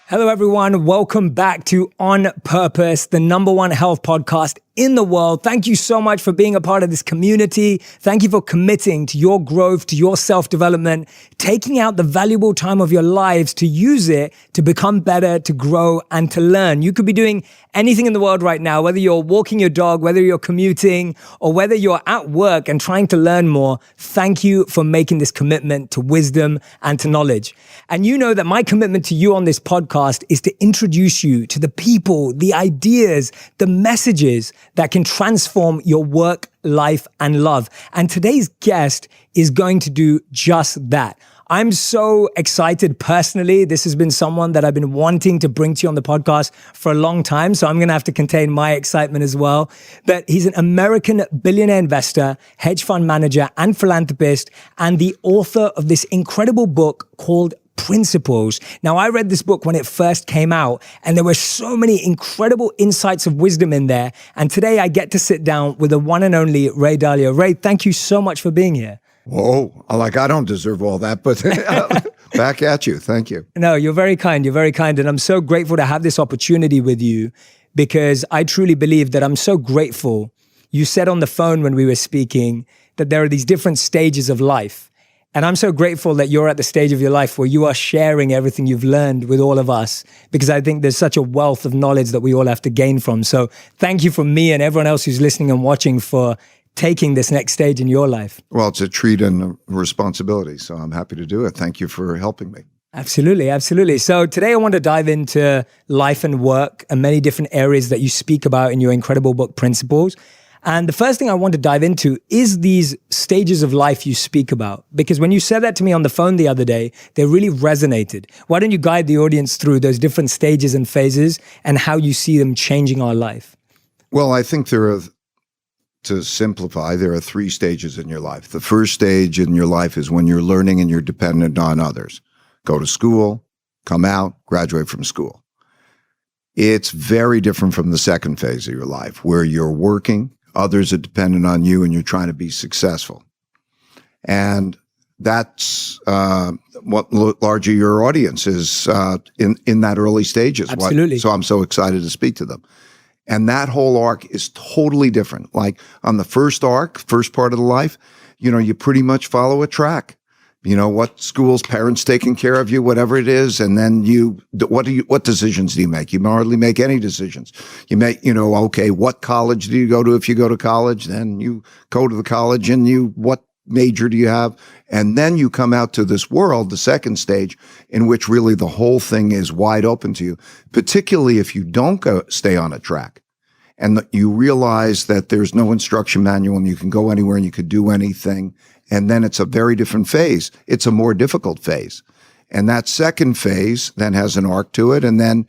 Hello, everyone. Welcome back to On Purpose, the #1 health podcast in the world. Thank you so much for being a part of this community. Thank you for committing to your growth, to your self-development, taking out the valuable time of your lives to use it to become better, to grow, and to learn. You could be doing anything in the world right now, whether you're walking your dog, whether you're commuting, or whether you're at work and trying to learn more. Thank you for making this commitment to wisdom and to knowledge. And you know that my commitment to you on this podcast is to introduce you to the people, the ideas, the messages that can transform your work, life, and love. And today's guest is going to do just that. I'm so excited personally. This has been someone that I've been wanting to bring to you on the podcast for a long time. So I'm going to have to contain my excitement as well. But he's an American billionaire investor, hedge fund manager, and philanthropist, and the author of this incredible book called Principles. Now, I read this book when it first came out, and there were so many incredible insights of wisdom in there. And today I get to sit down with the one and only Ray Dalio. Ray, thank you so much for being here. Whoa, like I don't deserve all that, but back at you. Thank you. No, you're very kind. You're very kind. And I'm so grateful to have this opportunity with you because I truly believe that I'm so grateful. You said on the phone when we were speaking that there are these different stages of life. And I'm so grateful that you're at the stage of your life where you are sharing everything you've learned with all of us, because I think there's such a wealth of knowledge that we all have to gain from. So thank you from me and everyone else who's listening and watching for taking this next stage in your life. Well, it's a treat and a responsibility, so I'm happy to do it. Thank you for helping me. Absolutely, absolutely. So today I want to dive into life and work and many different areas that you speak about in your incredible book, Principles. And the first thing I want to dive into is these stages of life you speak about. Because when you said that to me on the phone the other day, they really resonated. Why don't you guide the audience through those different stages and phases and how you see them changing our life? Well, I think to simplify, there are 3 stages in your life. The first stage in your life is when you're learning and you're dependent on others. Go to school, come out, graduate from school. It's very different from the second phase of your life where you're working, others are dependent on you, and you're trying to be successful. And that's what largely your audience is in that early stages. Absolutely. So I'm so excited to speak to them. And that whole arc is totally different. Like on the first arc, first part of the life, you pretty much follow a track. What schools, parents taking care of you, whatever it is. And then what decisions do you make? You hardly make any decisions. You make, okay, what college do you go to? If you go to college, then you go to the college and what major do you have? And then you come out to this world, the second stage, in which really the whole thing is wide open to you, particularly if you don't stay on a track. And you realize that there's no instruction manual and you can go anywhere and you could do anything. And then it's a very different phase. It's a more difficult phase. And that second phase then has an arc to it. And then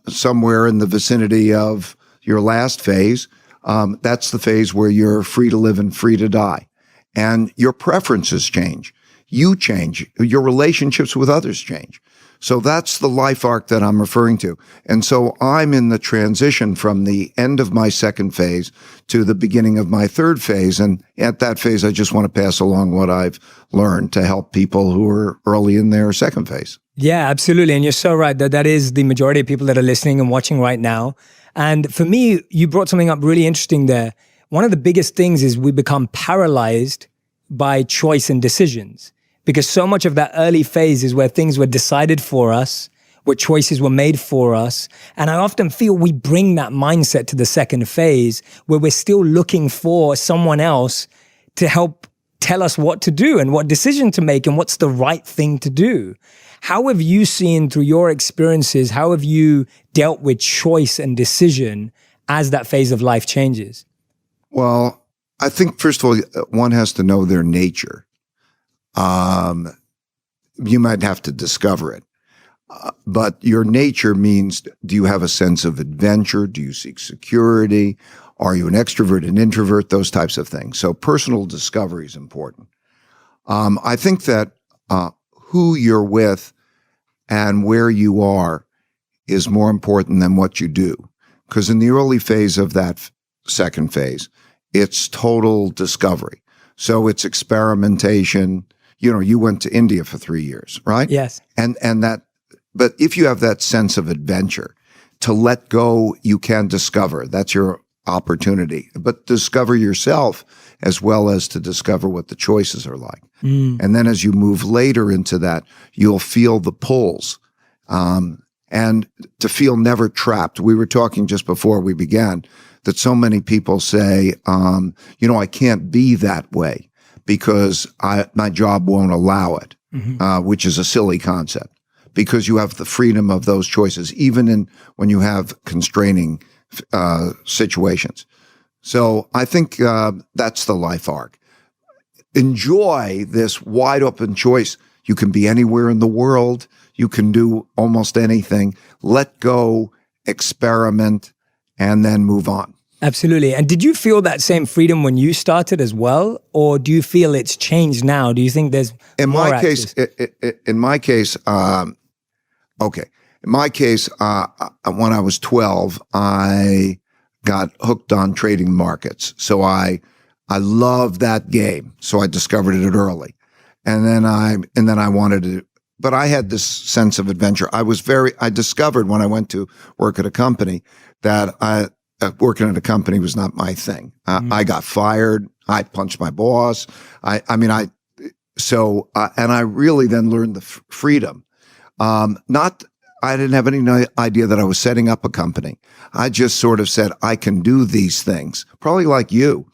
somewhere in the vicinity of your last phase, that's the phase where you're free to live and free to die. And your preferences change. You change. Your relationships with others change. So that's the life arc that I'm referring to. And so I'm in the transition from the end of my second phase to the beginning of my third phase. And at that phase, I just want to pass along what I've learned to help people who are early in their second phase. Yeah, absolutely. And you're so right that is the majority of people that are listening and watching right now. And for me, you brought something up really interesting there. One of the biggest things is we become paralyzed by choice and decisions. Because so much of that early phase is where things were decided for us, where choices were made for us. And I often feel we bring that mindset to the second phase where we're still looking for someone else to help tell us what to do and what decision to make and what's the right thing to do. How have you seen through your experiences, how have you dealt with choice and decision as that phase of life changes? Well, I think, first of all, one has to know their nature. You might have to discover it. But your nature means, do you have a sense of adventure? Do you seek security? Are you an extrovert, an introvert? Those types of things. So personal discovery is important. I think that who you're with and where you are is more important than what you do. Because in the early phase of that second phase, it's total discovery. So it's experimentation. You know, you went to India for 3 years, right? Yes. And that but if you have that sense of adventure, to let go, you can discover. That's your opportunity. But discover yourself as well as to discover what the choices are like. And then as you move later into that, you'll feel the pulls. And to feel never trapped. We were talking just before we began that so many people say, I can't be that way because my job won't allow it, which is a silly concept because you have the freedom of those choices, even when you have constraining situations. So I think that's the life arc. Enjoy this wide open choice. You can be anywhere in the world. You can do almost anything. Let go, experiment, and then move on. Absolutely. And did you feel that same freedom when you started as well? Or do you feel it's changed now? Do you think there's more access? In my case, when I was 12, I got hooked on trading markets. So I loved that game. So I discovered it early. And then I wanted to, but I had this sense of adventure. I discovered when I went to work at a company that working at a company was not my thing. I got fired. I punched my boss. And I really then learned the freedom. I didn't have any idea that I was setting up a company. I just sort of said, I can do these things. Probably like you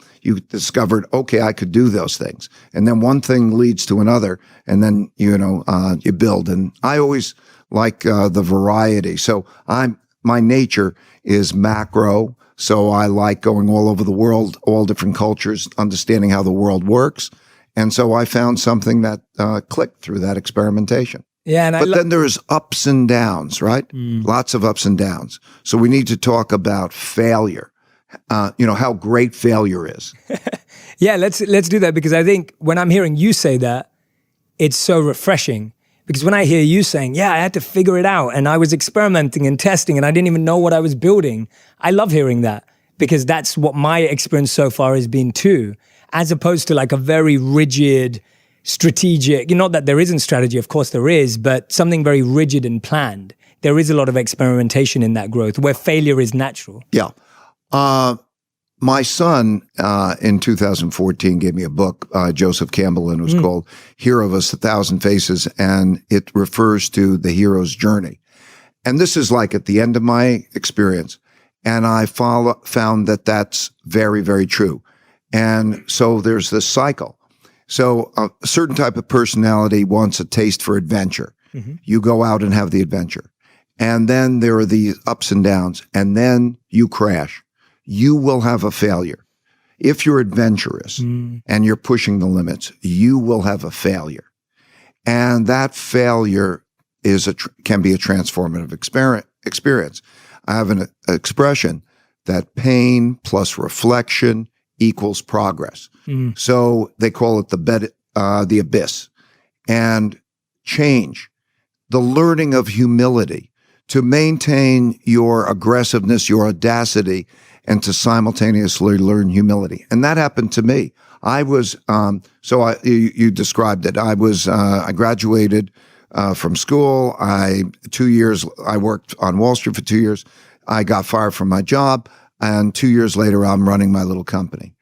discovered, okay, I could do those things. And then one thing leads to another. And then, you build. And I always like the variety. So my nature is macro. So I like going all over the world, all different cultures, understanding how the world works. And so I found something that clicked through that experimentation. Yeah, but then there's ups and downs, right? Lots of ups and downs. So we need to talk about failure. How great failure is. Yeah, let's do that, because I think when I'm hearing you say that, it's so refreshing. Because when I hear you saying, yeah, I had to figure it out and I was experimenting and testing and I didn't even know what I was building, I love hearing that, because that's what my experience so far has been too, as opposed to like a very rigid, strategic, not that there isn't strategy, of course there is, but something very rigid and planned. There is a lot of experimentation in that growth where failure is natural. Yeah. My son in 2014 gave me a book, Joseph Campbell, and it was called Hero of a Thousand Faces, and it refers to the hero's journey. And this is like at the end of my experience, and I found that that's very, very true. And so there's this cycle. So a certain type of personality wants a taste for adventure. You go out and have the adventure. And then there are the ups and downs, and then you crash. You will have a failure. If you're adventurous and you're pushing the limits, you will have a failure. And that failure can be a transformative experience. I have an expression that pain plus reflection equals progress. So they call it the abyss. And change, the learning of humility, to maintain your aggressiveness, your audacity, and to simultaneously learn humility. And that happened to me. I was, you described it. I graduated from school. 2 years, I worked on Wall Street for 2 years. I got fired from my job. And 2 years later, I'm running my little company.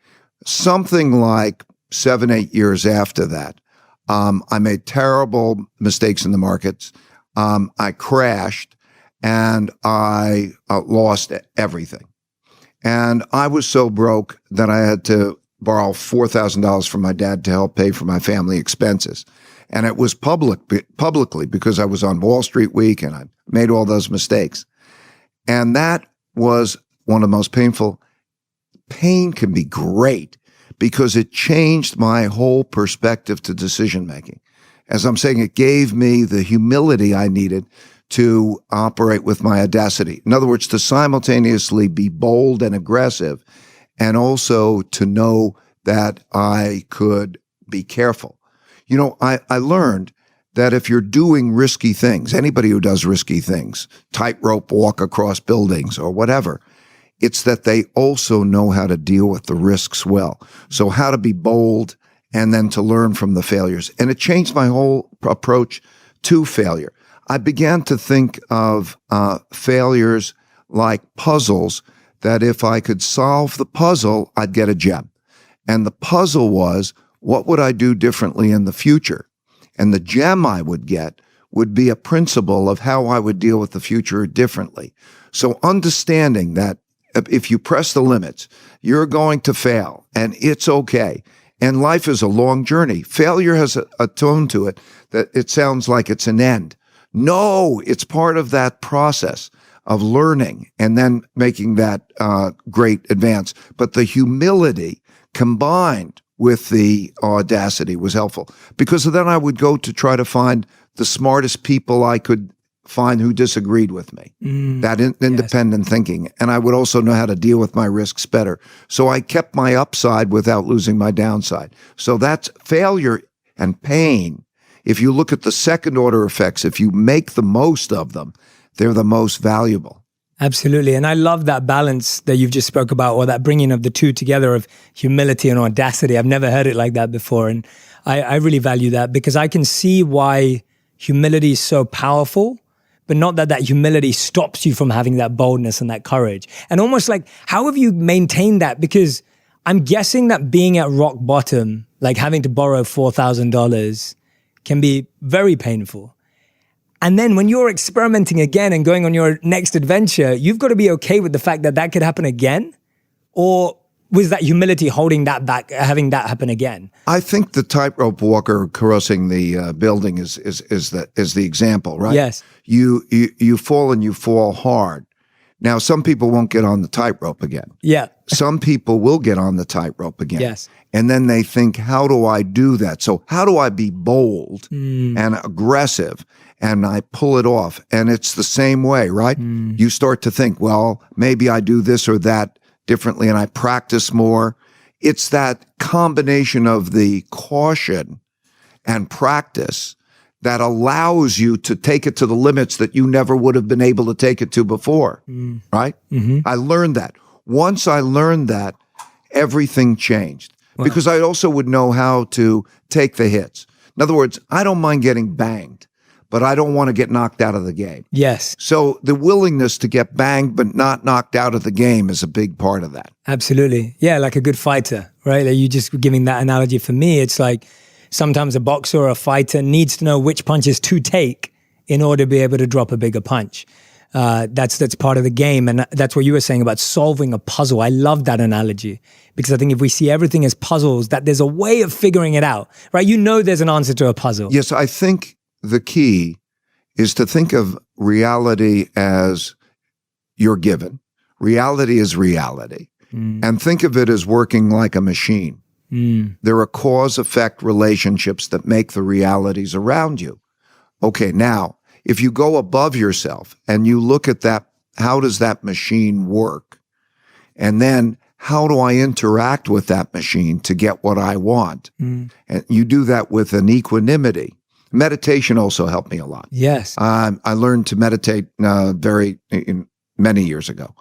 Something like 7, 8 years after that, I made terrible mistakes in the markets. I crashed and I lost everything. And I was so broke that I had to borrow $4,000 from my dad to help pay for my family expenses. And it was publicly because I was on Wall Street Week and I made all those mistakes. And that was one of the most painful. Pain can be great because it changed my whole perspective to decision making. As I'm saying, it gave me the humility I needed to operate with my audacity. In other words, to simultaneously be bold and aggressive, and also to know that I could be careful. I learned that if you're doing risky things, anybody who does risky things, tightrope walk across buildings or whatever, it's that they also know how to deal with the risks well. So how to be bold and then to learn from the failures. And it changed my whole approach to failure. I began to think of failures like puzzles, that if I could solve the puzzle, I'd get a gem. And the puzzle was, what would I do differently in the future? And the gem I would get would be a principle of how I would deal with the future differently. So understanding that if you press the limits, you're going to fail, and it's okay. And life is a long journey. Failure has a tone to it that it sounds like it's an end. No, it's part of that process of learning and then making that great advance. But the humility combined with the audacity was helpful, because then I would go to try to find the smartest people I could find who disagreed with me, that independent thinking. And I would also know how to deal with my risks better. So I kept my upside without losing my downside. So that's failure and pain. If you look at the second order effects, if you make the most of them, they're the most valuable. Absolutely. And I love that balance that you've just spoke about, or that bringing of the two together of humility and audacity. I've never heard it like that before. And I really value that, because I can see why humility is so powerful, but not that humility stops you from having that boldness and that courage. And almost like, how have you maintained that? Because I'm guessing that being at rock bottom, like having to borrow $4,000, can be very painful. And then when you're experimenting again and going on your next adventure, you've got to be okay with the fact that that could happen again? Or was that humility holding that back, having that happen again? I think the tightrope walker crossing the building is the example, right? Yes. You fall, and you fall hard. Now, some people won't get on the tightrope again. Yeah. Some people will get on the tightrope again. Yes. And then they think, how do I do that? So how do I be bold and aggressive, and I pull it off? And it's the same way, right? You start to think, well, maybe I do this or that differently, and I practice more. It's that combination of the caution and practice that allows you to take it to the limits that you never would have been able to take it to before, right? I learned that. Once I learned that, everything changed, because I also would know how to take the hits. In other words, I don't mind getting banged, but I don't want to get knocked out of the game. Yes. So the willingness to get banged but not knocked out of the game is a big part of that. Absolutely. Yeah, like a good fighter, right? Like you just were giving that analogy. For me, it's like sometimes a boxer or a fighter needs to know which punches to take in order to be able to drop a bigger punch. That's part of the game. And that's what you were saying about solving a puzzle. I love that analogy, because I think if we see everything as puzzles, that there's a way of figuring it out, right? You know there's an answer to a puzzle. Yes, I think the key is to think of reality as you're given. Reality is reality. And think of it as working like a machine. There are cause-effect relationships that make the realities around you. Okay, now, if you go above yourself and you look at that, how does that machine work? And then how do I interact with that machine to get what I want? And you do that with an equanimity. Meditation also helped me a lot. Yes. I learned to meditate many years ago.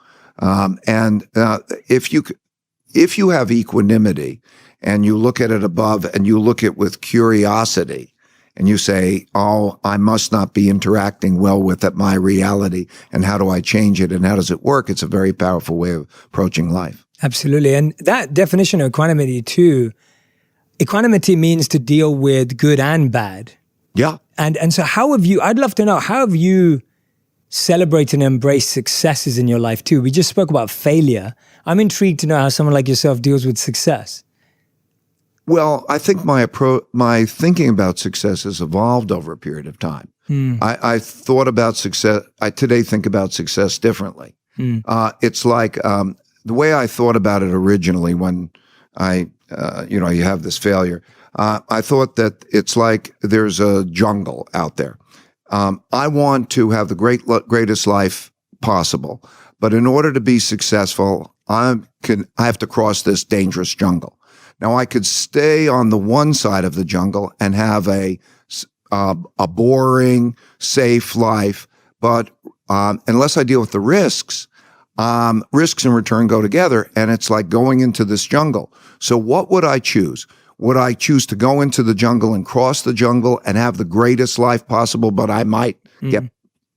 If you have equanimity and you look at it above and you look at it with curiosity, and you say, oh, I must not be interacting well with my reality, and how do I change it, and how does it work? It's a very powerful way of approaching life. Absolutely. And that definition of equanimity too, equanimity means to deal with good and bad. Yeah. And so I'd love to know, how have you celebrated and embraced successes in your life too? We just spoke about failure. I'm intrigued to know how someone like yourself deals with success. Well, I think my thinking about success has evolved over a period of time. I thought about success. I today think about success differently. It's like the way I thought about it originally when you have this failure. I thought that it's like there's a jungle out there. I want to have the greatest life possible, but in order to be successful, I have to cross this dangerous jungle. Now, I could stay on the one side of the jungle and have a boring, safe life, but unless I deal with the risks and return go together, and it's like going into this jungle. So what would I choose? Would I choose to go into the jungle and cross the jungle and have the greatest life possible, but I might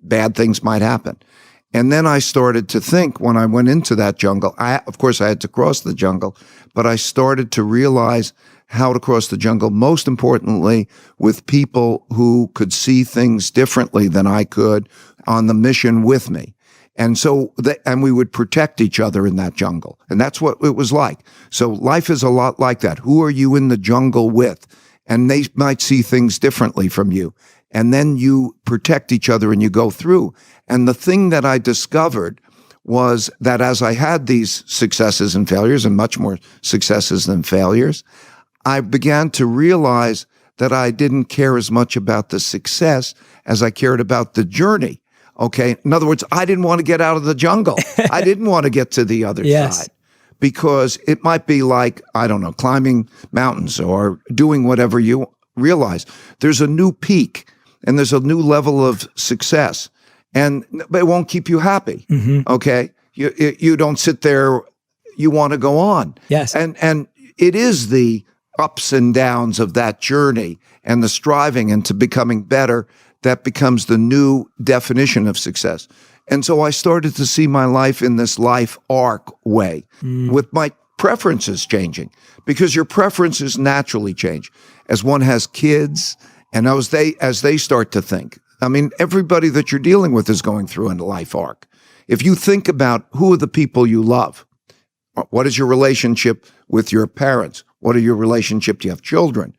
bad things might happen. And then I started to think when I went into that jungle, of course I had to cross the jungle, but I started to realize how to cross the jungle, most importantly with people who could see things differently than I could on the mission with me. And so, and we would protect each other in that jungle. And that's what it was like. So life is a lot like that. Who are you in the jungle with? And they might see things differently from you. And then you protect each other and you go through. And the thing that I discovered was that as I had these successes and failures, and much more successes than failures, I began to realize that I didn't care as much about the success as I cared about the journey. Okay. In other words, I didn't want to get out of the jungle. I didn't want to get to the other side, because it might be like, I don't know, climbing mountains or doing whatever. You realize there's a new peak and there's a new level of success, and it won't keep you happy. Okay. You don't sit there. You want to go on. Yes. And it is the ups and downs of that journey and the striving into becoming better that becomes the new definition of success. And so I started to see my life in this life arc way, with my preferences changing, because your preferences naturally change as one has kids and as they start to think. I mean, everybody that you're dealing with is going through a life arc. If you think about who are the people you love, what is your relationship with your parents? What are your relationship? Do you have children?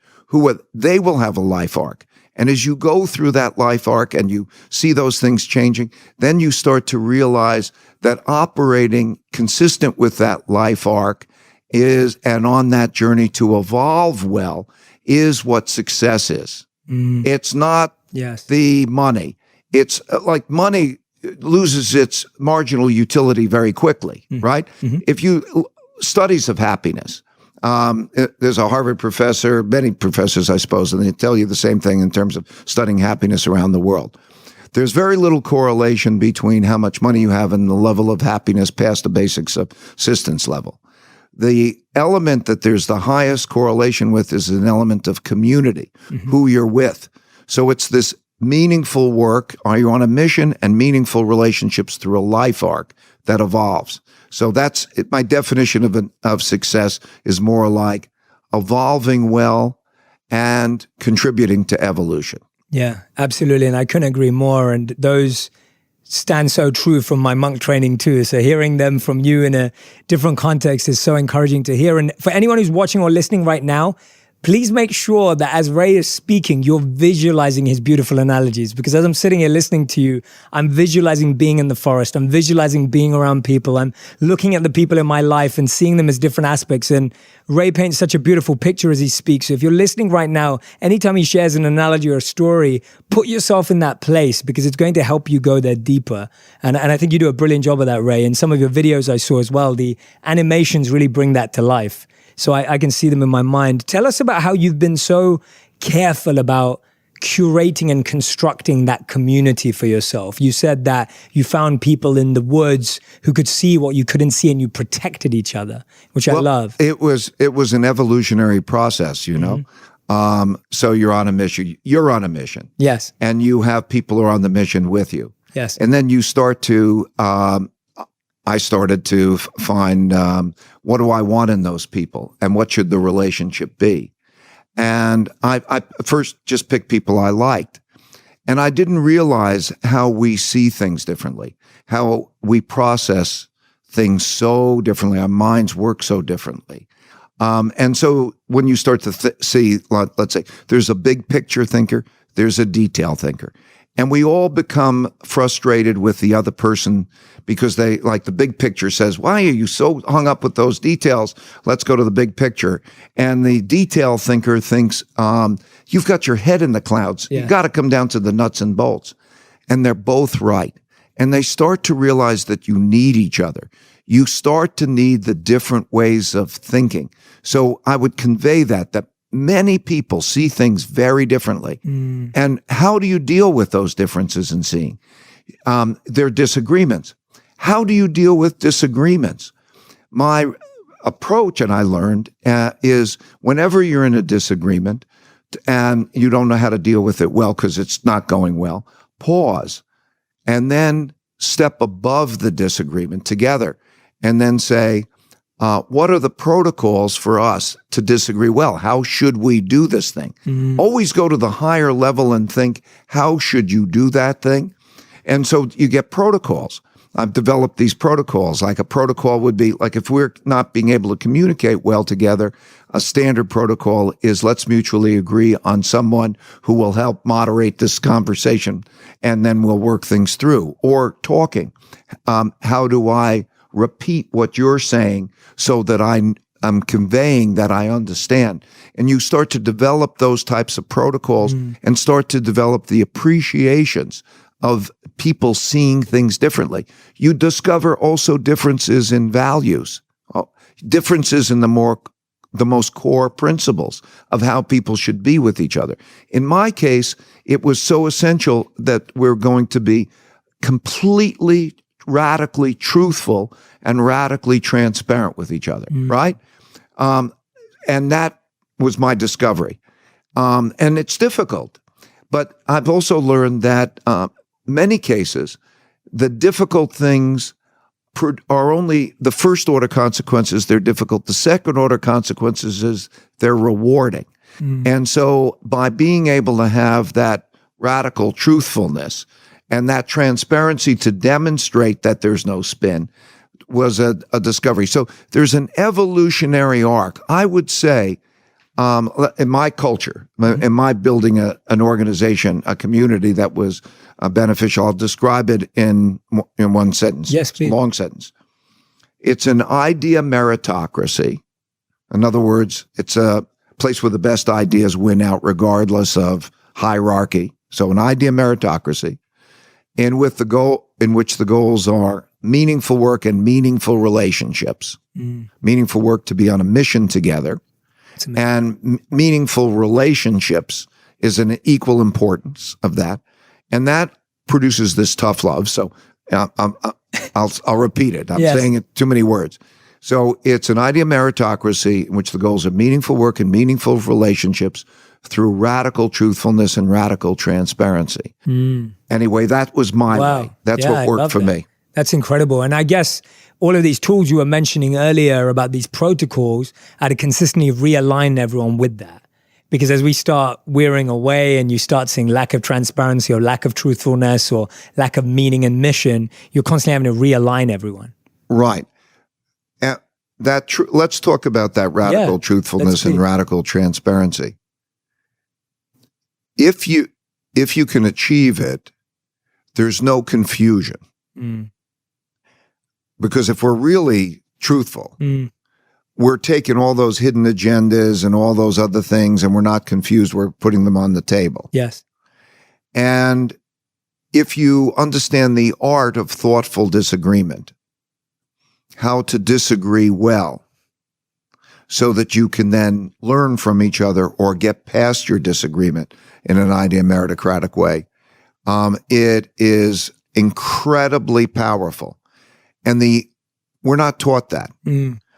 They will have a life arc. And as you go through that life arc and you see those things changing, then you start to realize that operating consistent with that life arc and on that journey to evolve well, is what success is. It's not the money. It's like money loses its marginal utility very quickly, right? If you studies of happiness, there's a Harvard professor, many professors, I suppose, and they tell you the same thing in terms of studying happiness around the world. There's very little correlation between how much money you have and the level of happiness past the basic subsistence level. The element that there's the highest correlation with is an element of community, who you're with. So it's this meaningful work. Are you on a mission? And meaningful relationships through a life arc that evolves. So that's it. My definition of success is more like evolving well and contributing to evolution. Yeah, absolutely. And I couldn't agree more. And those stand so true from my monk training too. So hearing them from you in a different context is so encouraging to hear. And for anyone who's watching or listening right now, please make sure that as Ray is speaking, you're visualizing his beautiful analogies. Because as I'm sitting here listening to you, I'm visualizing being in the forest. I'm visualizing being around people. I'm looking at the people in my life and seeing them as different aspects. And Ray paints such a beautiful picture as he speaks. So if you're listening right now, anytime he shares an analogy or a story, put yourself in that place, because it's going to help you go there deeper. And I think you do a brilliant job of that, Ray. And some of your videos I saw as well, the animations really bring that to life. So I can see them in my mind. Tell us about how you've been so careful about curating and constructing that community for yourself. You said that you found people in the woods who could see what you couldn't see, and you protected each other, which I love. It was an evolutionary process, you know. So you're on a mission. You're on a mission. Yes. And you have people who are on the mission with you. Yes. And then you start to I started to find what do I want in those people, and what should the relationship be. And I first just picked people I liked. And I didn't realize how we see things differently, how we process things so differently. Our minds work so differently. And so when you start to see, let's say, there's a big picture thinker, there's a detail thinker. And we all become frustrated with the other person because they, like, the big picture says, why are you so hung up with those details? Let's go to the big picture. And the detail thinker thinks, you've got your head in the clouds. Yeah. You've got to come down to the nuts and bolts. And they're both right. And they start to realize that you need each other. You start to need the different ways of thinking. So I would convey that many people see things very differently. And how do you deal with those differences in seeing? They're disagreements. How do you deal with disagreements? My approach, and I learned, is whenever you're in a disagreement and you don't know how to deal with it well because it's not going well, pause, and then step above the disagreement together, and then say, what are the protocols for us to disagree well? How should we do this thing? Always go to the higher level and think, how should you do that thing? And so you get protocols. I've developed these protocols. Like a protocol would be, like if we're not being able to communicate well together, a standard protocol is let's mutually agree on someone who will help moderate this conversation, and then we'll work things through. Or talking. How do I repeat what you're saying so that I'm conveying that I understand? And you start to develop those types of protocols and start to develop the appreciations of people seeing things differently. You discover also differences in values, differences in the most core principles of how people should be with each other. In my case, it was so essential that we're going to be completely, radically truthful and radically transparent with each other, right? And that was my discovery. And it's difficult. But I've also learned that many cases, the difficult things are only the first order consequences. They're difficult. The second order consequences is they're rewarding. And so by being able to have that radical truthfulness and that transparency to demonstrate that there's no spin was a discovery. So there's an evolutionary arc. I would say, in my culture, in my building an organization, a community that was beneficial, I'll describe it in one sentence. Yes, please. Long sentence. It's an idea meritocracy. In other words, it's a place where the best ideas win out regardless of hierarchy. So an idea meritocracy, and with the goal in which the goals are meaningful work and meaningful relationships. Meaningful work to be on a mission together. And meaningful relationships is an equal importance of that. And that produces this tough love. So I'll repeat it. I'm saying it too many words. So it's an idea meritocracy in which the goals are meaningful work and meaningful relationships through radical truthfulness and radical transparency. Anyway, that was my way. That's what worked for me. That's incredible. And I guess all of these tools you were mentioning earlier about these protocols are to consistently realign everyone with that. Because as we start wearing away and you start seeing lack of transparency or lack of truthfulness or lack of meaning and mission, you're constantly having to realign everyone. Right. Let's talk about that radical truthfulness and radical transparency. If you can achieve it, there's no confusion. Because if we're really truthful, we're taking all those hidden agendas and all those other things, and we're not confused. We're putting them on the table. Yes. And if you understand the art of thoughtful disagreement, how to disagree well, so that you can then learn from each other or get past your disagreement in an idea meritocratic way, it is incredibly powerful. And we're not taught that.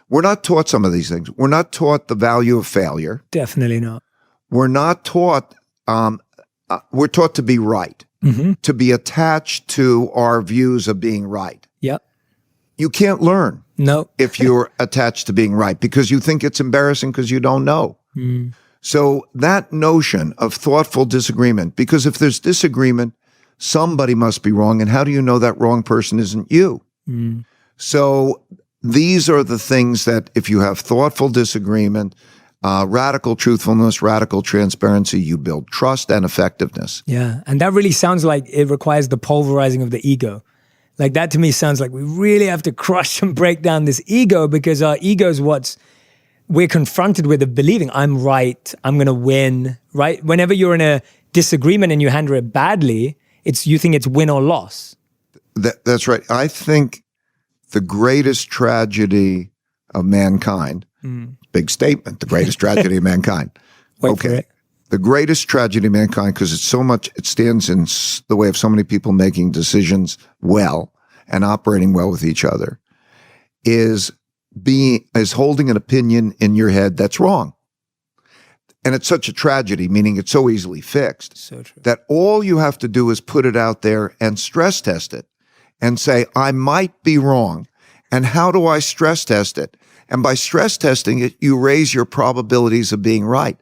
We're not taught some of these things. We're not taught the value of failure. Definitely not. We're not taught, we're taught to be right, to be attached to our views of being right. Yep. You can't learn if you're attached to being right because you think it's embarrassing because you don't know. So that notion of thoughtful disagreement, because if there's disagreement, somebody must be wrong. And how do you know that wrong person isn't you? So these are the things that if you have thoughtful disagreement, radical truthfulness, radical transparency, you build trust and effectiveness. Yeah. And that really sounds like it requires the pulverizing of the ego. Like that to me sounds like we really have to crush and break down this ego because our ego is what's we're confronted with of believing I'm right, I'm going to win, right? Whenever you're in a disagreement and you handle it badly, you think it's win or loss. That's right. I think the greatest tragedy of mankind, big statement, the greatest tragedy of mankind. Wait for it. The greatest tragedy of mankind, because it stands in the way of so many people making decisions well and operating well with each other, is holding an opinion in your head that's wrong. and it's such a tragedy, meaning it's so easily fixed, So true. that all you have to do is put it out there and stress test it and say, I might be wrong. And how do I stress test it? And by stress testing it, you raise your probabilities of being right.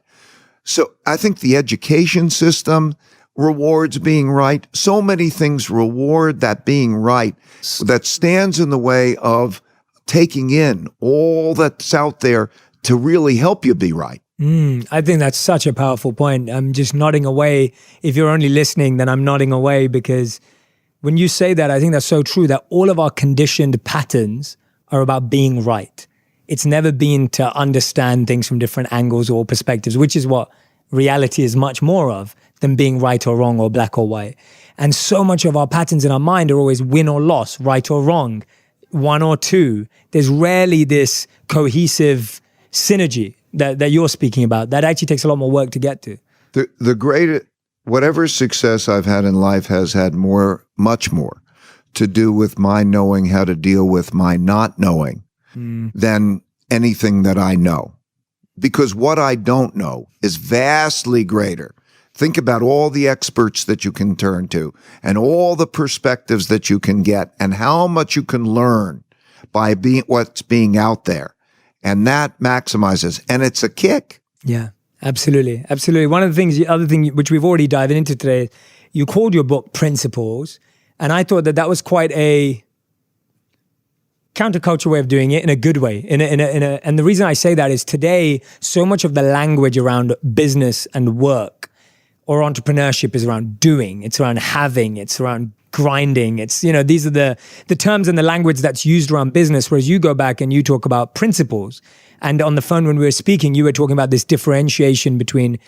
So I think the education system rewards being right. So many things reward that being right that stands in the way of taking in all that's out there to really help you be right. I think that's such a powerful point. I'm just nodding away. If you're only listening, then I'm nodding away, because when you say that, I think that's so true, that all of our conditioned patterns are about being right. It's never been to understand things from different angles or perspectives, which is what reality is much more of than being right or wrong or black or white. And so much of our patterns in our mind are always win or loss, right or wrong, one or two. There's rarely this cohesive synergy that you're speaking about. That actually takes a lot more work to get to. The greatest, whatever success I've had in life has had much more to do with my knowing how to deal with my not knowing than anything that I know. Because what I don't know is vastly greater. Think about all the experts that you can turn to and all the perspectives that you can get and how much you can learn by what's being out there. And that maximizes, and it's a kick. Yeah, absolutely. Absolutely. One of the things, the other thing which we've already dived into today, you called your book Principles. And I thought that was quite a counterculture way of doing it, in a good way. And the reason I say that is today, so much of the language around business and work or entrepreneurship is around doing. It's around having. It's around grinding. It's, these are the terms and the language that's used around business. Whereas you go back and you talk about principles. And on the phone when we were speaking, you were talking about this differentiation between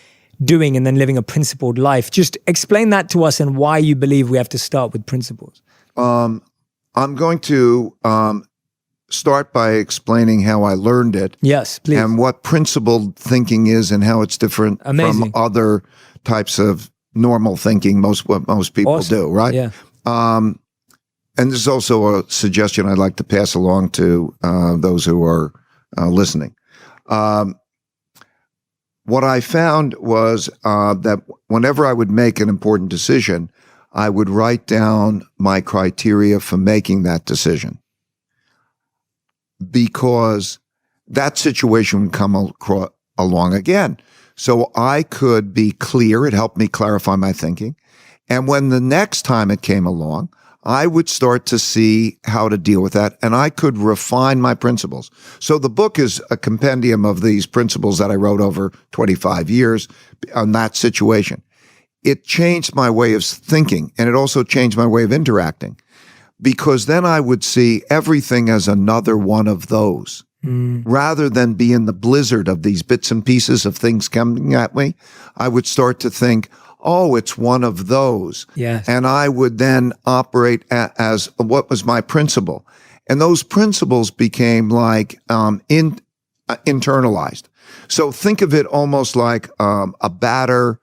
doing and then living a principled life. Just explain that to us and why you believe we have to start with principles. I'm going to start by explaining how I learned it. Yes, please. And what principled thinking is and how it's different Amazing. from other types of normal thinking, what most people do, right? Yeah. And there's also a suggestion I'd like to pass along to those who are listening. What I found was that whenever I would make an important decision, I would write down my criteria for making that decision, because that situation would come along again. So I could be clear. It helped me clarify my thinking. And when the next time it came along, I would start to see how to deal with that, and I could refine my principles. So the book is a compendium of these principles that I wrote over 25 years on that situation. It changed my way of thinking, and it also changed my way of interacting, because then I would see everything as another one of those. Rather than be in the blizzard of these bits and pieces of things coming at me, I would start to think, oh, it's one of those. Yes. And I would then operate as what was my principle. And those principles became like internalized. So think of it almost like a batter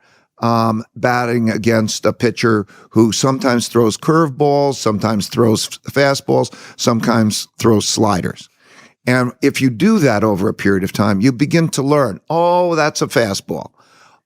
batting against a pitcher who sometimes throws curveballs, sometimes throws fastballs, sometimes throws sliders. And if you do that over a period of time, you begin to learn, oh, that's a fastball.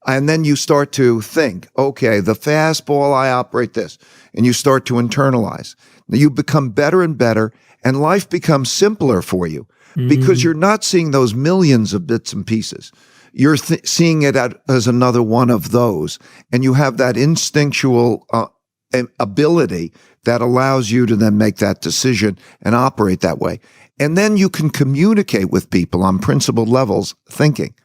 And then you start to think, okay, the fastball, I operate this. And you start to internalize. You become better and better, and life becomes simpler for you because you're not seeing those millions of bits and pieces. You're seeing it as another one of those. And you have that instinctual ability that allows you to then make that decision and operate that way. And then you can communicate with people on principled levels thinking.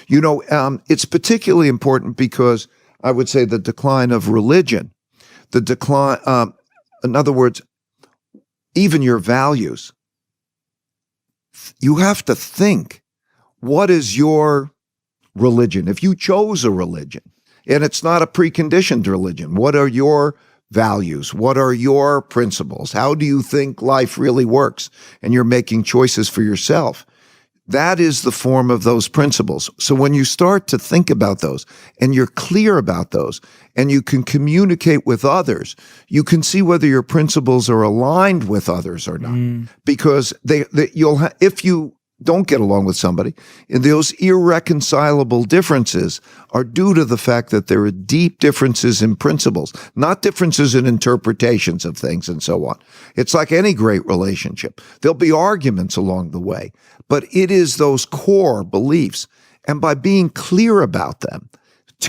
It's particularly important because I would say the decline of religion, in other words, even your values, you have to think, what is your religion? If you chose a religion, and it's not a preconditioned religion, what are your values? What are your principles? How do you think life really works? And you're making choices for yourself. That is the form of those principles. So when you start to think about those and you're clear about those and you can communicate with others, you can see whether your principles are aligned with others or not. Because if you don't get along with somebody, and those irreconcilable differences are due to the fact that there are deep differences in principles, not differences in interpretations of things and so on. It's like any great relationship. There'll be arguments along the way, but it is those core beliefs. And by being clear about them,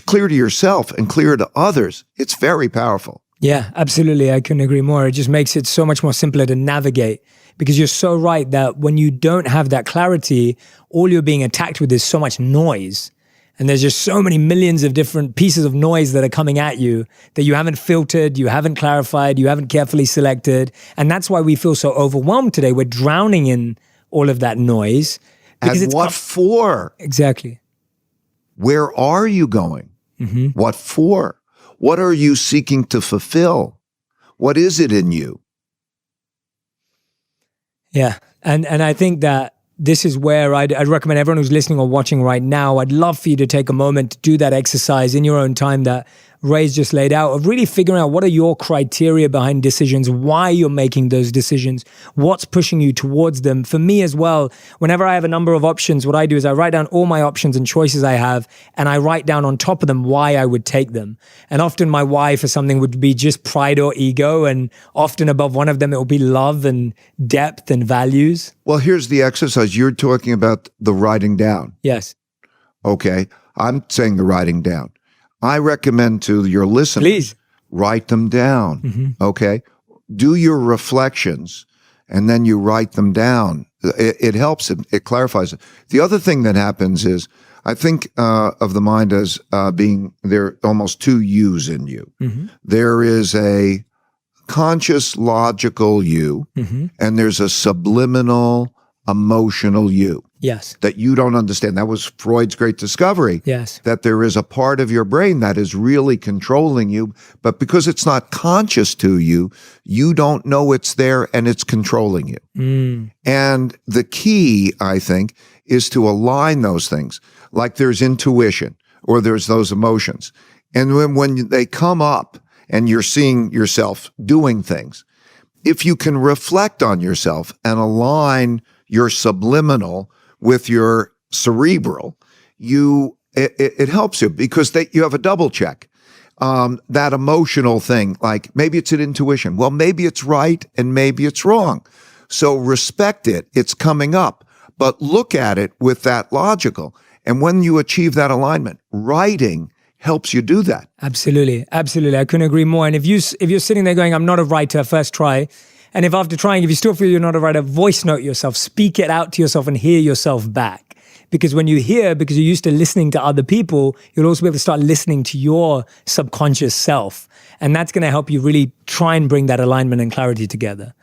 clear to yourself and clear to others, it's very powerful. Yeah, absolutely. I couldn't agree more. It just makes it so much more simpler to navigate, because you're so right that when you don't have that clarity, all you're being attacked with is so much noise. And there's just so many millions of different pieces of noise that are coming at you that you haven't filtered, you haven't clarified, you haven't carefully selected. And that's why we feel so overwhelmed today. We're drowning in all of that noise. And what for? Exactly. Where are you going? What for? What are you seeking to fulfill? What is it in you? Yeah. And I think that this is where I'd recommend everyone who's listening or watching right now, I'd love for you to take a moment to do that exercise in your own time that Ray's just laid out, of really figuring out what are your criteria behind decisions, why you're making those decisions, what's pushing you towards them. For me as well, whenever I have a number of options, what I do is I write down all my options and choices I have, and I write down on top of them why I would take them. And often my why for something would be just pride or ego, and often above one of them it will be love and depth and values. Well, here's the exercise. You're talking about the writing down. Yes. Okay. I'm saying the writing down. I recommend to your listeners, please write them down. Okay. Do your reflections and then you write them down. It helps. It clarifies it. The other thing that happens is I think of the mind as being there are almost two yous in you. There is a conscious, logical you, and there's a subliminal, emotional you. Yes. That you don't understand. That was Freud's great discovery. Yes. That there is a part of your brain that is really controlling you, but because it's not conscious to you, you don't know it's there and it's controlling you. And the key, I think, is to align those things. Like there's intuition or there's those emotions. And when they come up and you're seeing yourself doing things, if you can reflect on yourself and align your subliminal with your cerebral, it helps you because you have a double check. That emotional thing, like maybe it's an intuition. Well, maybe it's right and maybe it's wrong. So respect it. It's coming up, but look at it with that logical. And when you achieve that alignment, writing helps you do that. Absolutely. Absolutely. I couldn't agree more. And if you're sitting there going, I'm not a writer, first try. And if after trying, if you still feel you're not a writer, voice note yourself, speak it out to yourself and hear yourself back. Because when you hear, because you're used to listening to other people, you'll also be able to start listening to your subconscious self. And that's going to help you really try and bring that alignment and clarity together.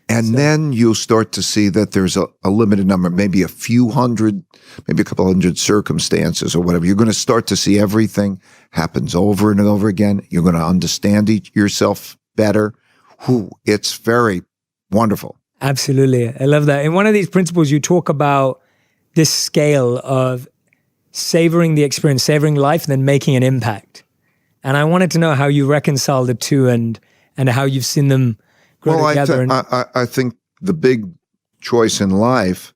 And then you'll start to see that there's a limited number, maybe a few hundred, maybe a couple hundred circumstances or whatever. You're going to start to see everything happens over and over again. You're going to understand yourself better. It's very wonderful. Absolutely. I love that. In one of these principles, you talk about this scale of savoring the experience, savoring life, and then making an impact. And I wanted to know how you reconcile the two and how you've seen them grow together. I think the big choice in life,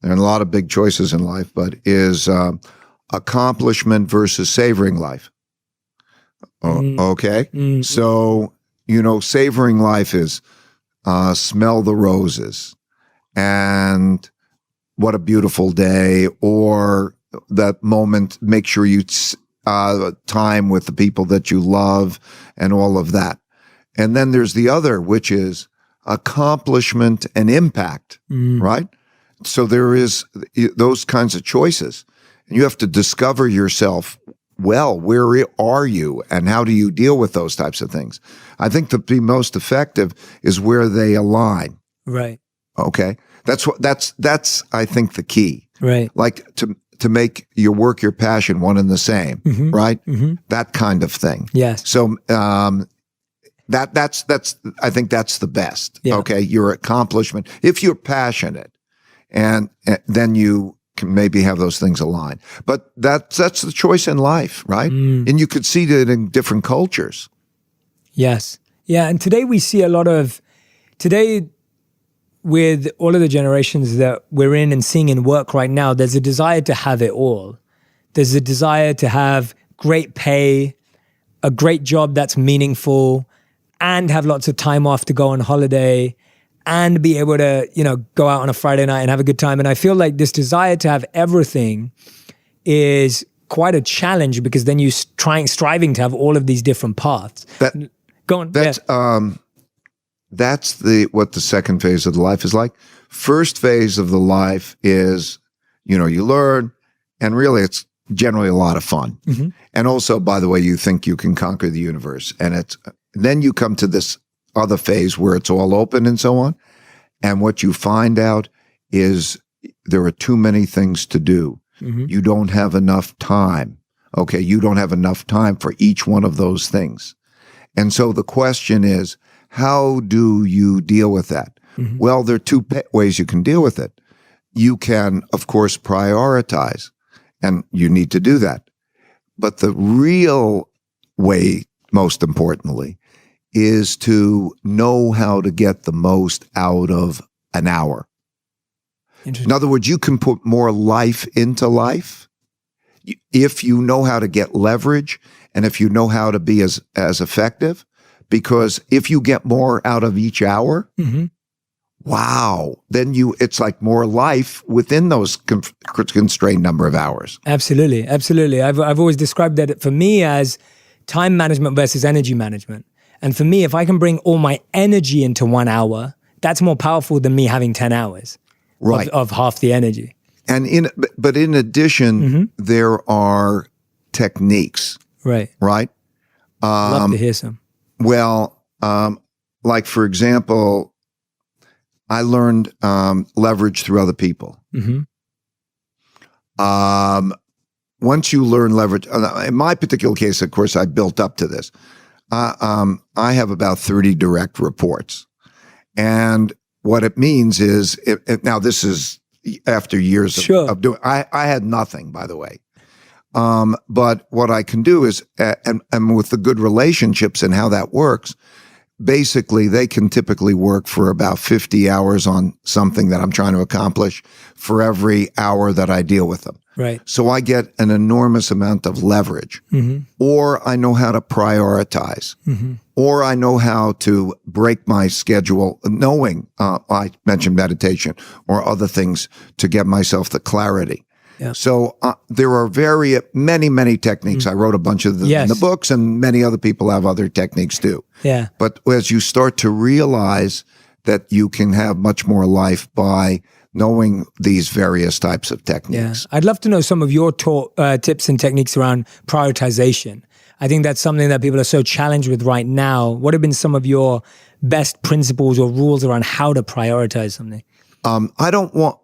there are a lot of big choices in life, but is accomplishment versus savoring life. Okay? So, savoring life is smell the roses and what a beautiful day, or that moment, make sure you time with the people that you love and all of that. And then there's the other, which is accomplishment and impact, right? So there is those kinds of choices. And you have to discover yourself well. Where are you and how do you deal with those types of things? I think the most effective is where they align. Right. Okay. That's I think the key. Right. Like to make your work, your passion one and the same, right? That kind of thing. Yes. So that's I think that's the best. Yeah. Okay. Your accomplishment. If you're passionate and then you can maybe have those things align. But that's the choice in life, right? And you could see that in different cultures. Yes. Yeah. And today we see a lot of, with all of the generations that we're in and seeing in work right now, there's a desire to have it all. There's a desire to have great pay, a great job that's meaningful, and have lots of time off to go on holiday and be able to, go out on a Friday night and have a good time. And I feel like this desire to have everything is quite a challenge, because then striving to have all of these different paths. Go on. That's what the second phase of the life is like. First phase of the life is, you learn, and really it's generally a lot of fun. Mm-hmm. And also, by the way, you think you can conquer the universe. And then you come to this other phase where it's all open and so on. And what you find out is there are too many things to do. Mm-hmm. You don't have enough time. Okay, you don't have enough time for each one of those things. And so the question is, how do you deal with that? Mm-hmm. Well, there are two ways you can deal with it. You can, of course, prioritize, and you need to do that. But the real way, most importantly, is to know how to get the most out of an hour. In other words, you can put more life into life if you know how to get leverage and if you know how to be as effective. Because if you get more out of each hour, mm-hmm. wow, then it's like more life within those constrained number of hours. Absolutely, absolutely. I've always described that for me as time management versus energy management. And for me, if I can bring all my energy into 1 hour, that's more powerful than me having 10 hours. Right. Of half the energy. And in addition, mm-hmm. there are techniques. Right. Right? Love to hear some. Well, like for example, I learned leverage through other people. Mm-hmm. Once you learn leverage, in my particular case, of course, I built up to this. I have about 30 direct reports. And what it means is, now this is after years of doing, I had nothing, by the way. But what I can do is, and with the good relationships and how that works, basically they can typically work for about 50 hours on something that I'm trying to accomplish for every hour that I deal with them. Right. So I get an enormous amount of leverage, mm-hmm. or I know how to prioritize, mm-hmm. or I know how to break my schedule, knowing I mentioned meditation or other things to get myself the clarity. Yeah. So there are many techniques. Mm-hmm. I wrote a bunch of them in the books, and many other people have other techniques too. Yeah. But as you start to realize that you can have much more life by knowing these various types of techniques. Yeah. I'd love to know some of your tips and techniques around prioritization. I think that's something that people are so challenged with right now. What have been some of your best principles or rules around how to prioritize something? I don't want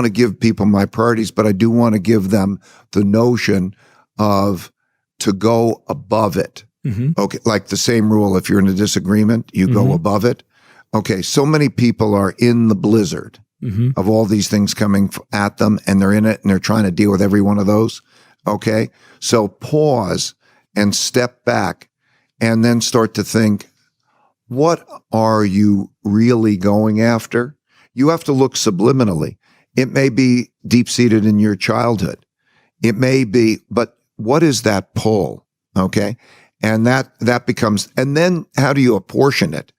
to give people my priorities, but I do want to give them the notion of to go above it. Mm-hmm. Okay, like the same rule, if you're in a disagreement, you mm-hmm. go above it. Okay, so many people are in the blizzard mm-hmm. of all these things coming at them, and they're in it, and they're trying to deal with every one of those. Okay, so pause and step back, and then start to think, what are you really going after? You have to look subliminally. It may be deep-seated in your childhood. It may be, but what is that pull? Okay, and that becomes, and then how do you apportion it?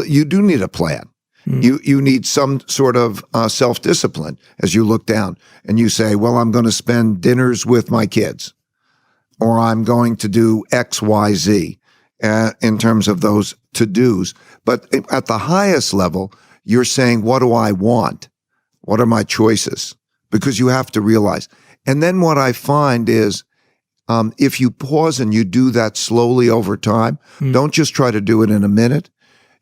You do need a plan. You need some sort of self-discipline as you look down and you say, well, I'm going to spend dinners with my kids, or I'm going to do X, Y, Z in terms of those to-dos. But at the highest level, you're saying, what do I want? What are my choices? Because you have to realize. And then what I find is, if you pause and you do that slowly over time, don't just try to do it in a minute.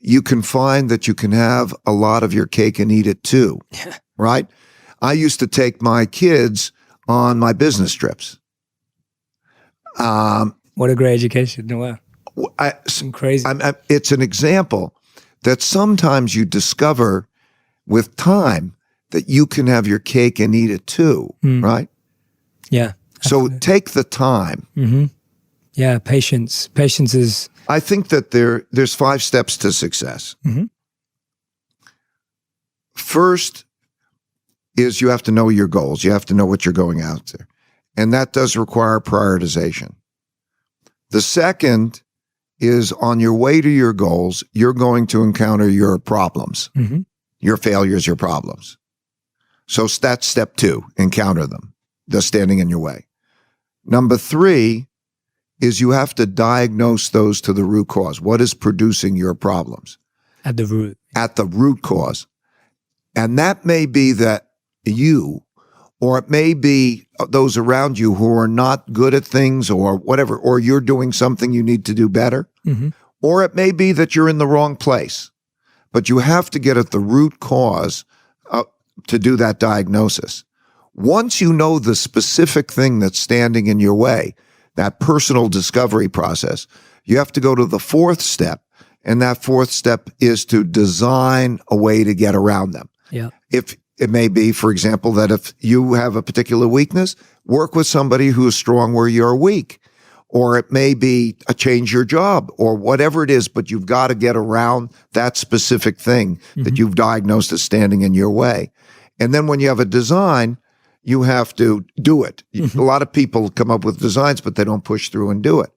You can find that you can have a lot of your cake and eat it too, right? I used to take my kids on my business trips. What a great education. Wow. Crazy. It's an example that sometimes you discover with time that you can have your cake and eat it too, right? Yeah. So take the time. Mm-hmm. Yeah, patience. Patience is... I think that there's 5 steps to success. Mm-hmm. First is you have to know your goals. You have to know what you're going out there. And that does require prioritization. The second is on your way to your goals, you're going to encounter your problems, your failures, your problems. So that's step 2, encounter them. They're standing in your way. Number 3 is you have to diagnose those to the root cause. What is producing your problems? At the root. At the root cause. And that may be that you, or it may be those around you who are not good at things or whatever, or you're doing something you need to do better. Or it may be that you're in the wrong place. But you have to get at the root cause to do that diagnosis. Once you know the specific thing that's standing in your way, that personal discovery process, you have to go to the 4th step. And that 4th step is to design a way to get around them. Yeah. If it may be, for example, that if you have a particular weakness, work with somebody who is strong where you're weak. Or it may be a change your job or whatever it is, but you've got to get around that specific thing that you've diagnosed as standing in your way. And then when you have a design, you have to do it. A lot of people come up with designs, but they don't push through and do it.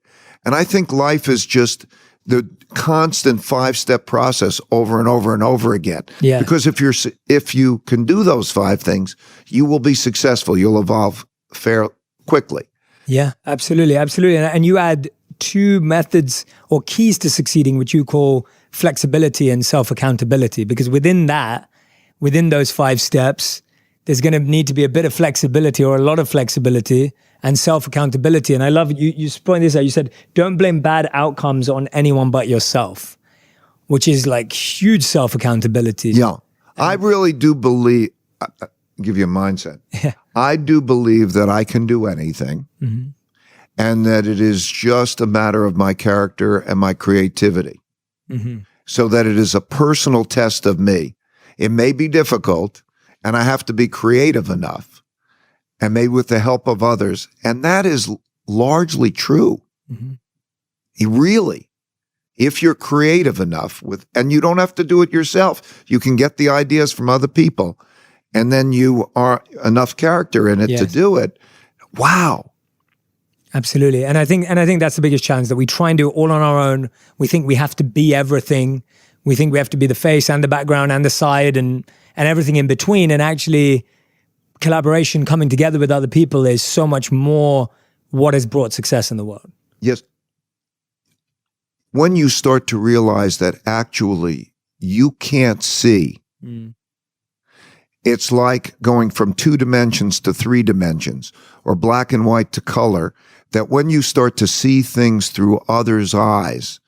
And I think life is just the constant 5-step process over and over and over again. Yeah. Because if you can do those 5 things, you will be successful. You'll evolve fairly quickly. Yeah, absolutely. Absolutely. And you add 2 methods or keys to succeeding, which you call flexibility and self-accountability, because within those 5 steps, there's going to need to be a bit of flexibility or a lot of flexibility and self-accountability. And I love you pointed this out. You said, don't blame bad outcomes on anyone but yourself, which is like huge self-accountability. Yeah. I really do believe, I'll give you a mindset. I do believe that I can do anything and that it is just a matter of my character and my creativity. So that it is a personal test of me. It may be difficult and I have to be creative enough and maybe with the help of others. And that is largely true. Really, if you're creative enough and you don't have to do it yourself, you can get the ideas from other people. And then you are enough character in it to do it. Wow. Absolutely. And I think that's the biggest challenge, that we try and do it all on our own. We think we have to be everything. We think we have to be the face and the background and the side and everything in between. And actually collaboration, coming together with other people is so much more what has brought success in the world. Yes. When you start to realize that actually you can't see, it's like going from 2 dimensions to 3 dimensions or black and white to color, that when you start to see things through others' eyes,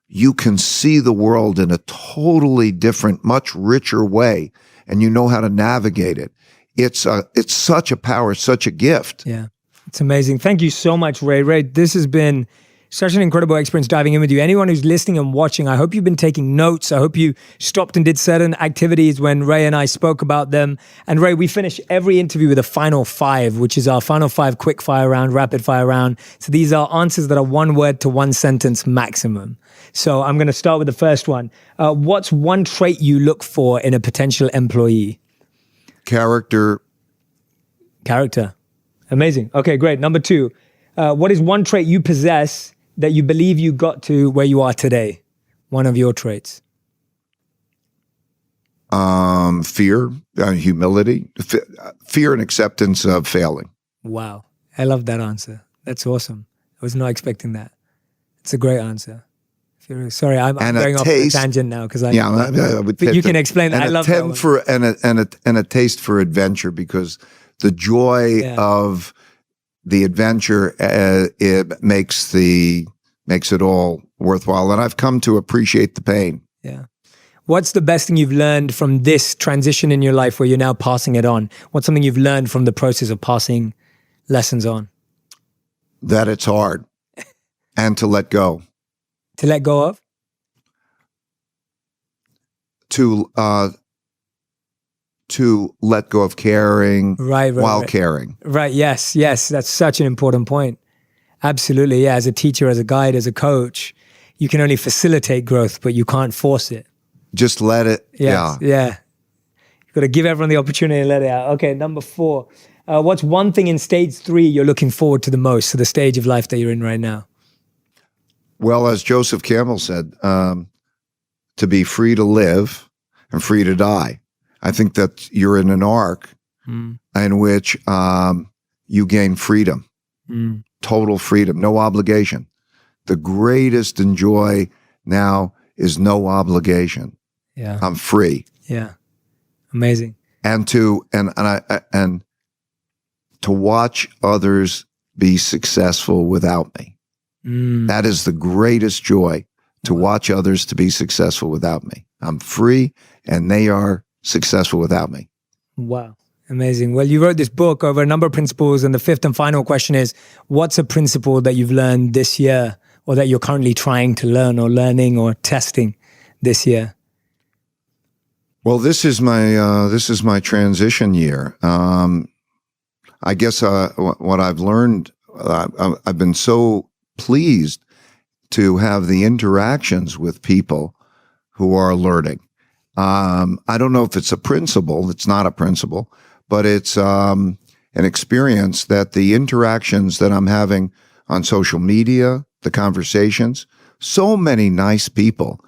you can see the world in a totally different, much richer way, and you know how to navigate it. It's such a power, such a gift. Yeah, it's amazing. Thank you so much, Ray. Ray, this has been such an incredible experience diving in with you. Anyone who's listening and watching, I hope you've been taking notes. I hope you stopped and did certain activities when Ray and I spoke about them. And Ray, we finish every interview with a final 5, which is our final 5 quick fire round, rapid fire round. So these are answers that are 1 word to 1 sentence maximum. So I'm going to start with the first one. What's one trait you look for in a potential employee? Character. Amazing. Okay, great. Number 2, what is one trait you possess that you believe you got to where you are today? One of your traits. Fear, humility, fear and acceptance of failing. Wow. I love that answer. That's awesome. I was not expecting that. It's a great answer. Sorry, I'm going off the tangent now because but you can explain that. I love that one. And a taste for adventure, because the joy of the adventure it makes it all worthwhile. And I've come to appreciate the pain. Yeah. What's the best thing you've learned from this transition in your life where you're now passing it on? What's something you've learned from the process of passing lessons on? That it's hard and to let go. To let go of? To let go of caring while caring. Right, yes. That's such an important point. Absolutely, yeah. As a teacher, as a guide, as a coach, you can only facilitate growth, but you can't force it. Just let it, Yeah. Got to give everyone the opportunity to let it out. Okay, number 4. What's one thing in stage 3 you're looking forward to the most, to the stage of life that you're in right now? Well, as Joseph Campbell said, to be free to live and free to die. I think that you're in an arc in which you gain freedom, total freedom, no obligation. The greatest enjoy now is no obligation. Yeah, I'm free. Yeah, amazing. And to watch others be successful without me. That is the greatest joy, to watch others to be successful without me. I'm free and they are successful without me. Wow. Amazing. Well, you wrote this book over a number of principles, and the 5th and final question is, what's a principle that you've learned this year, or that you're currently trying to learn or learning or testing this year? Well, this is my transition year. I guess what I've learned, I've been so pleased to have the interactions with people who are learning. I don't know if it's a principle. It's not a principle, but it's an experience that the interactions that I'm having on social media, the conversations, so many nice people,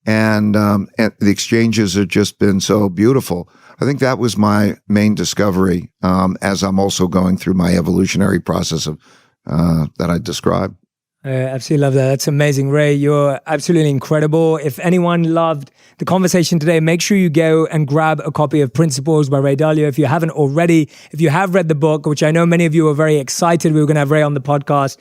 and the exchanges have just been so beautiful. I think that was my main discovery as I'm also going through my evolutionary process of that I described. I absolutely love that. That's amazing, Ray. You're absolutely incredible. If anyone loved the conversation today, make sure you go and grab a copy of Principles by Ray Dalio. If you haven't already, if you have read the book, which I know many of you are very excited, we were going to have Ray on the podcast,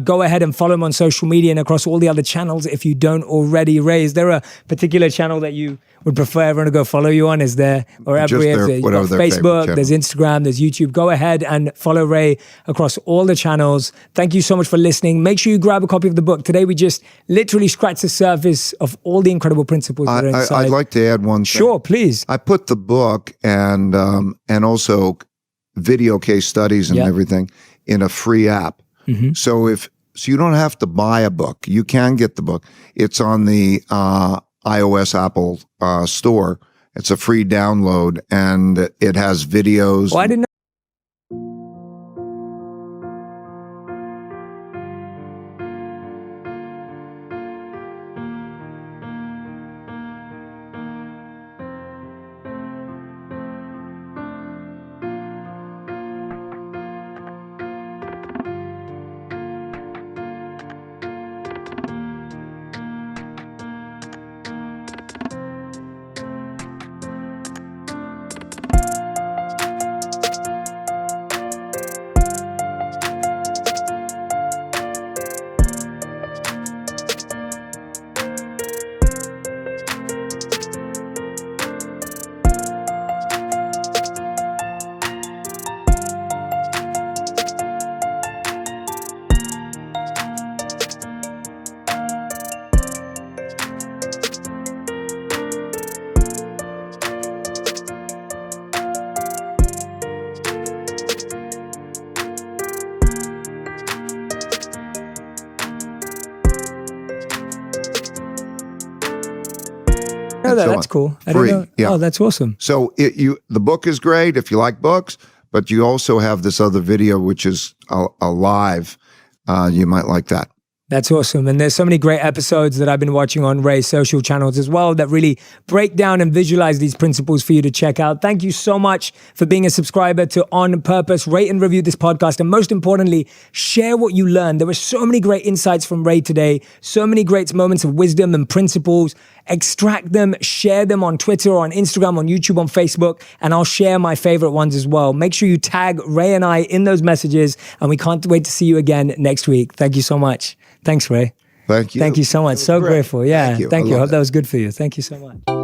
go ahead and follow him on social media and across all the other channels if you don't already. Ray, is there a particular channel that you would prefer everyone to go follow you on? Is there, or you've got Facebook, there's Instagram, there's YouTube. Go ahead and follow Ray across all the channels. Thank you so much for listening. Make sure you grab a copy of the book. Today, we just literally scratched the surface of all the incredible principles that are inside. I'd like to add one thing. Sure, please. I put the book and also video case studies and everything in a free app. So you don't have to buy a book. You can get the book. It's on the iOS Apple store. It's a free download, and it has videos. Well, I didn't know. That's cool. I don't know. Yeah. Oh, that's awesome. So the book is great if you like books, but you also have this other video, which is a live. You might like that. That's awesome. And there's so many great episodes that I've been watching on Ray's social channels as well that really break down and visualize these principles for you to check out. Thank you so much for being a subscriber to On Purpose. Rate and review this podcast. And most importantly, share what you learned. There were so many great insights from Ray today. So many great moments of wisdom and principles. Extract them, share them on Twitter, or on Instagram, on YouTube, on Facebook, and I'll share my favorite ones as well. Make sure you tag Ray and I in those messages, and we can't wait to see you again next week. Thank you so much. Thanks, Ray. Thank you. Thank you so much. So great. grateful. Yeah. Thank you. I hope that was good for you. Thank you so much.